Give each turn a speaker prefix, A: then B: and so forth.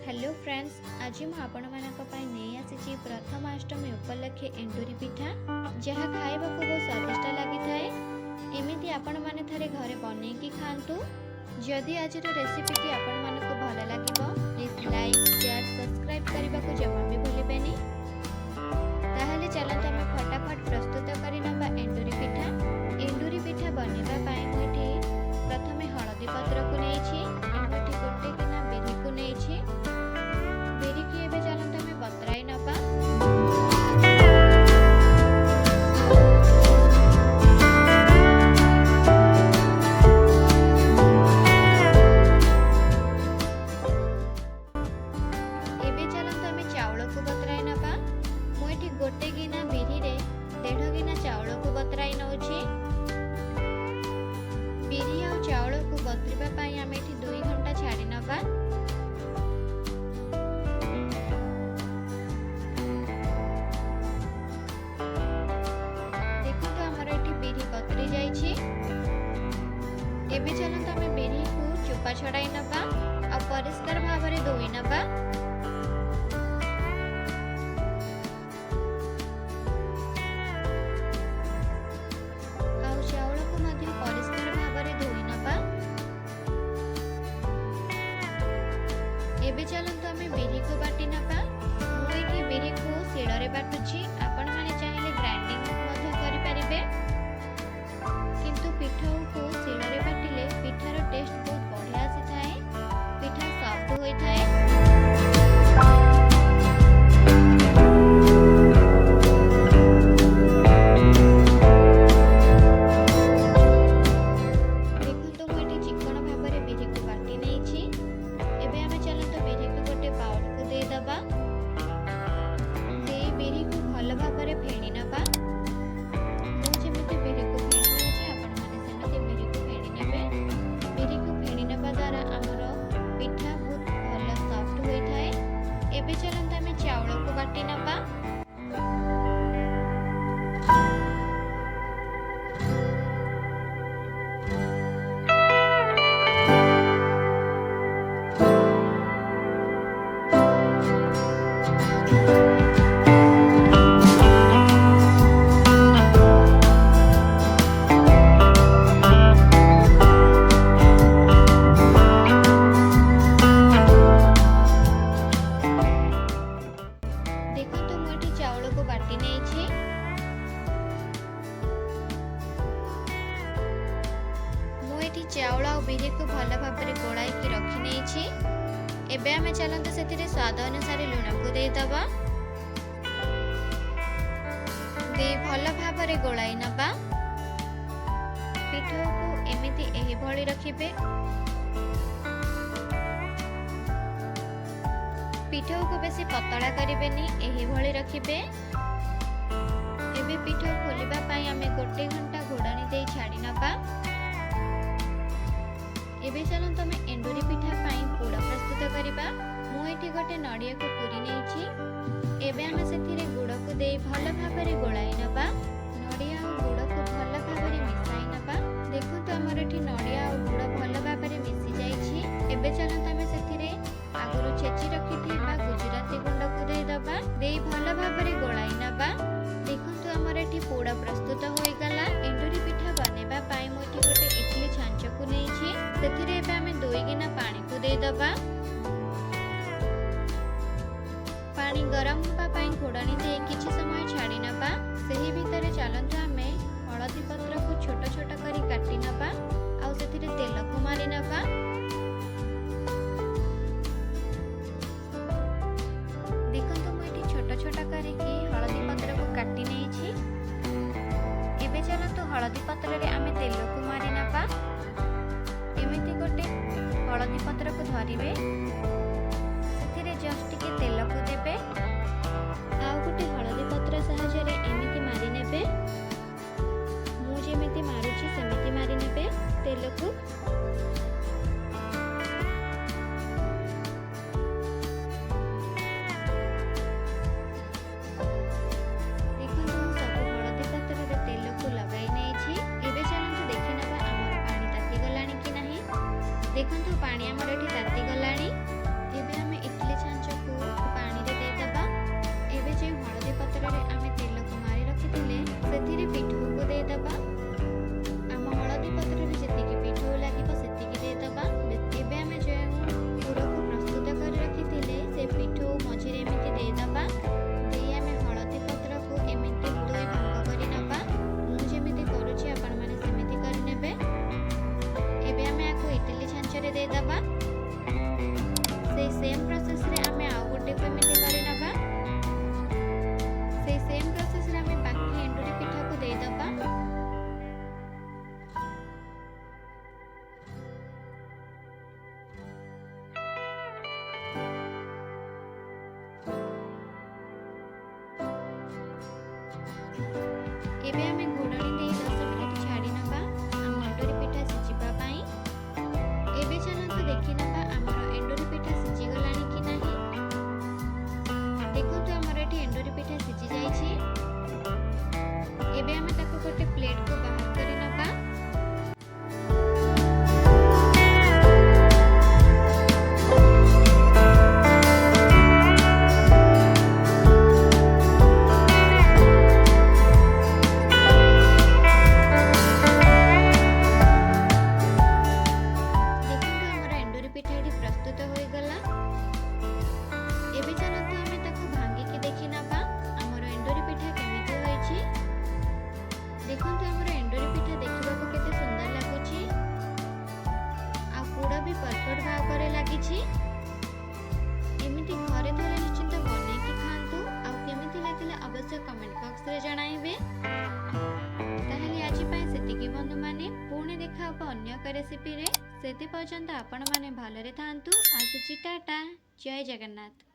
A: Hello friends, आज मु आपण मानक पई नहीं आसी प्रथमाष्टमी उपलक्षे एंडुरी पिठा जहाँ खाइबा को बहुत स्वादिष्ट लगी थाए। एमिति आपण माने थरे घरे बनै की खांतु। जदि आज रेसिपी आपण मानक भल लागिबो प्लीज लाइक शेयर सब्सक्राइब करबा को जमा भी भूलिबेनी। ताहले चलत हम फटाफट प्रस्तुत करि नबा एंडुरी पिठा। एंडुरी पिठा बनेबा पई मोठी प्रथमे हळदी पत्र को नेछि, एमठी गोटे किना बेरी को नेछि। बेरी की एबे चलत हम बतराई नबा। गोटे गिना बिरी रे 1.5 गिना चाउल को बतराई नउछि। बिरी आ चाउल को बतरिबा पई हम एठी 2 घंटा छाडी नबा। देखो तो हमर एठी बिरी बतरी जाई छी। एबे चलत हम बिरी को चोपा छडाई नबा आ परिष्कार भाबरे धोई नबा। एबे चलंतु हमें बेरी को बाटी नबा। मु एठी बेरी को शिଳରେ बाटुची, आपण माने चाहिले ग्राइंडिंग ମଧ୍ୟ करि परिबे, किंतु पिठा को शिଳରେ बाटिले पिठार टेस्ट बहुत बढ़िया आसी थाए। पिठा सॉफ्ट होई थाए। एबे चलंत हमें चाउल को बाटी नबा। चाउल और बिरी को भल भाव गोलाई की रखी नहीं। एबे हमें चलते से स्वाद अनुसार लुण को दे दबा। दे भल भाव गोलाई नबा। पिठा को एमिति एही भली रखिबे। पिठा को बेसी पतला करिबेनी, एही भली रखिबे। एबे पिठा खोलिबा पई हमें 1 घंटा घोड़ानी दे छाडी नबा। एबे चलंत हम एंडुरी पिठा पई गुड़ प्रस्तुत करिबा। मु एठी गोटे नडिया को पूरी नेछि। एबे हम सेथिरे गुड़ को दे भल भाबरे गोलाई नबा। नडिया और गुड़ को भल भाबरे मिसाई नबा। देखो तो हमर एठी नडिया और गुड़ भल भाबरे मिसी जाई छी। एबे चलंत हम सेथिरे आगुरु छेची रखिथिबा गुजराती गुंड को दे दबा। दे भल भाबरे गोलाई नबा। देखो तो हमर एठी पोड़ा प्रस्तुत होई गला। एंडुरी पिठा बनेबा पई मु एठी गोटे इडली छांच को नेछि। सेथिरे एबे हमें 2 गिना पानी को दे दबा। पानी गरम होबा पई घोड़ानी दे किछि समय छाडी नबा। सेही भितरे चलंतु हमें हळदी पत्र को छोट छोट करी काटी नबा आ सेथिरे तेल को मारी नबा। देखंतु मु एठी छोट छोट करी की हळदी पत्र को काटी नेछि। एबे चलंतु हळदी पत्र रे हमें तेल को मारी नबा। एमिति गोटे हळदी पत्र को धरिबे, सेथिरे जस्ट टिके तेल को देबे आ गोटे हळदी पत्र सहायरे एमिति मारी नेबे। मु जेमिति मारुची सेमिति मारी नेबे तेल को। देखंतु सब हळदी पत्र रे तेल को लगाई नै छी। एबे चलंतु देखि नबा हमर पानी ताती गलानी कि नाही। देखंतु पानी हमर एठी ताती गलानी। एबे हम इडली ସେଇ ସେମ୍ ପ୍ରୋସେସରେ ଆମେ ଆଉ ଗୋଟେକୁ ଏମିତି କରିନେବା। ସେଇ ସେମ୍ ପ୍ରୋସେସରେ ଆମେ ବାକି ଏଣ୍ଡୁରି ପିଠାକୁ ଦେଇଦେବା। ଏବେ ଆମେ ଘୋଡ଼ଣୀ ଦେଇ 10 ମିନିଟ୍ ଛାଡ଼ି ନେବା ଆମ ଏଣ୍ଡୁରି ପିଠା ସିଝିବା ପାଇଁ। ଏବେ ଚାଲନ୍ତୁ ଦେଖିନେବା ଆମର ଏଣ୍ଡୁରି ପିଠା ସିଝିଗଲାଣି କି ନାହିଁ। ଦେଖନ୍ତୁ ଆମର ଏଠି ଏଣ୍ଡୁରି ପିଠା ସିଝି ଯାଇଛି। ଏବେ ଆମେ ତାକୁ ଗୋଟେ ପ୍ଲେଟକୁ ବାହାର କରି ନେବା। ପ୍ରସ୍ତୁତ ହୋଇଗଲା। ଏବେ ଚାଲନ୍ତୁ ଆମେ ତାକୁ ଭାଙ୍ଗିକି ଦେଖି ନେବା ଆମର ଏଣ୍ଡୁରି ପିଠା କେମିତି ହୋଇଛି। ଦେଖନ୍ତୁ ଆମର ଏଣ୍ଡୁରି ପିଠା ଦେଖିବାକୁ କେତେ ସୁନ୍ଦର ଲାଗୁଛି ଆଉ ପୁର ବି ପରଫେକ୍ଟ ଭାବରେ ଲାଗିଛି। ଏମିତି ଘରେ ଥରେ ନିଶ୍ଚିନ୍ତ ବନେଇକି ଖାଆନ୍ତୁ ଆଉ କେମିତି ଲାଗିଲା ଅବଶ୍ୟ କମେଣ୍ଟ ବକ୍ସରେ ଜଣାଇବେ। ତାହେଲେ ଆଜି ପାଇଁ ସେତିକି ବନ୍ଧୁମାନେ, ପୁଣି ଦେଖା ହେବ ଅନ୍ୟ ଏକ ରେସିପିରେ। ସେଥି ପର୍ଯ୍ୟନ୍ତ ଆପଣମାନେ ଭଲରେ ଥାଆନ୍ତୁ। ଆସୁଛି ଟାଟା, ଜୟ ଜଗନ୍ନାଥ।